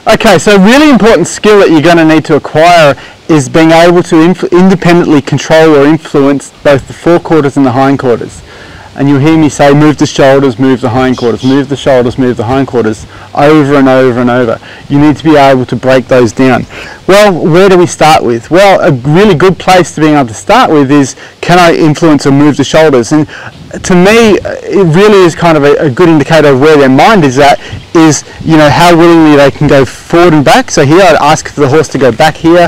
Okay, so a really important skill that you're going to need to acquire is being able to independently control or influence both the forequarters and the hindquarters. And you'll hear me say, move the shoulders, move the hindquarters, move the shoulders, move the hindquarters, over and over and over. You need to be able to break those down. Well, where do we start with? Well, a really good place to being able to start with is, can I influence or move the shoulders? And to me, it really is kind of a good indicator of where their mind is at, is, you know, how willingly they can go forward and back. So here I'd ask for the horse to go back here,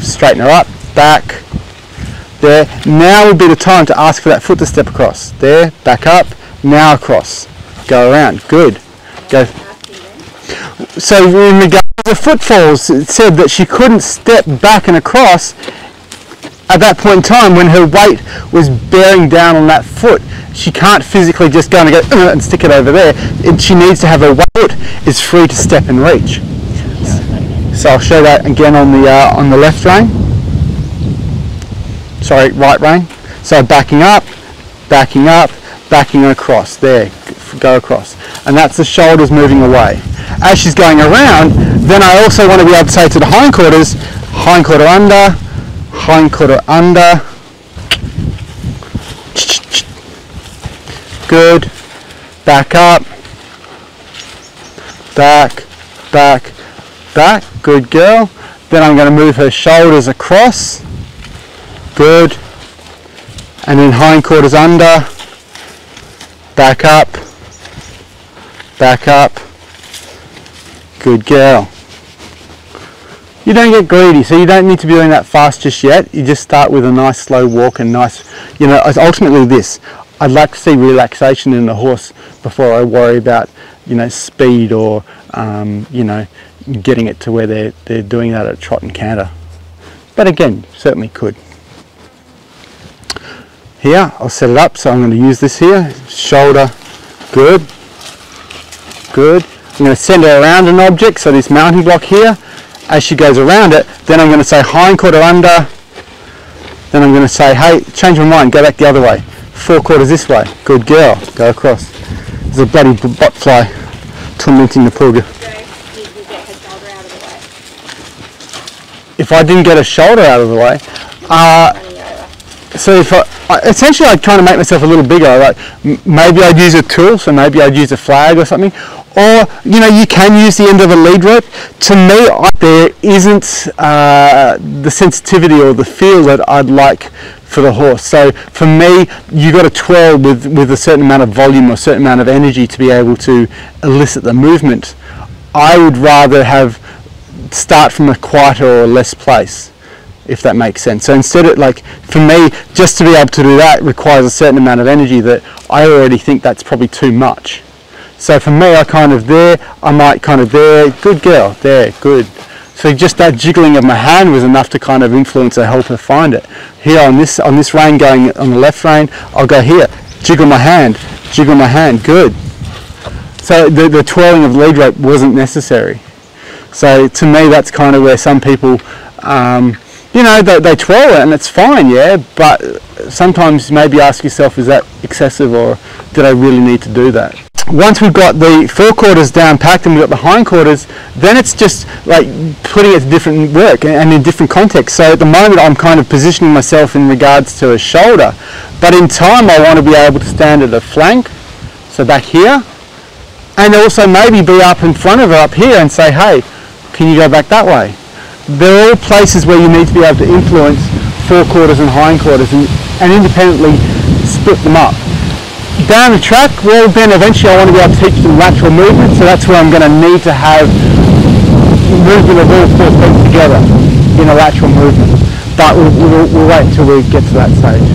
straighten her up, back, there. Now would be the time to ask for that foot to step across. There, back up, now across. Go around, good. Go. So in regard to the footfalls, it said that she couldn't step back and across at that point in time when her weight was bearing down on that foot. She can't physically just go and go and stick it over there. She needs to have her weight is free to step and reach. So I'll show that again on the left rein. Sorry, right rein. So backing up, backing across. There, go across. And that's the shoulders moving away. As she's going around, then I also want to be able to say to the hindquarters, hindquarter under, hindquarter under. Good. Back up. Back, back, back. Good girl. Then I'm going to move her shoulders across. Good. And then hindquarters under. Back up. Back up. Good girl. You don't get greedy, so you don't need to be doing that fast just yet. You just start with a nice slow walk and nice, you know, ultimately this. I'd like to see relaxation in the horse before I worry about, you know, speed or, you know, getting it to where they're doing that at trot and canter. But again, certainly could. Here, I'll set it up, so I'm going to use this here. Shoulder, good, good. I'm going to send her around an object, so this mounting block here. As she goes around it, then I'm going to say hindquarter under. Then I'm going to say, hey, change my mind, go back the other way. Forequarters this way. Good girl. Go across. There's a bloody botfly tormenting the poor girl. If I didn't get a shoulder out of the way, so if essentially I'd kind of make myself a little bigger. Like maybe I'd use a tool, so maybe I'd use a flag or something. Or, you know, you can use the end of a lead rope. To me, there isn't the sensitivity or the feel that I'd like for the horse. So for me, you've got to twirl with a certain amount of volume or a certain amount of energy to be able to elicit the movement. I would rather start from a quieter or less place, if that makes sense. So instead of, like, for me, just to be able to do that requires a certain amount of energy that I already think that's probably too much. So for me, I might kind of there, good girl, there, good. So just that jiggling of my hand was enough to kind of influence or help her find it. Here on this rein, going on the left rein, I'll go here, jiggle my hand, good. So the twirling of the lead rope wasn't necessary. So to me, that's kind of where some people, you know, they twirl it and it's fine, yeah, but sometimes maybe ask yourself, is that excessive, or did I really need to do that? Once we've got the forequarters down packed and we've got the hindquarters, then it's just like putting it to different work and in different contexts. So at the moment I'm kind of positioning myself in regards to a shoulder, but in time I want to be able to stand at a flank, so back here, and also maybe be up in front of her up here and say, hey, can you go back that way? They're all places where you need to be able to influence forequarters and hindquarters and independently split them up. Down the track, well then eventually I want to be able to teach them lateral movement, so that's where I'm going to need to have movement of all four feet together in a lateral movement. But we'll wait until we get to that stage.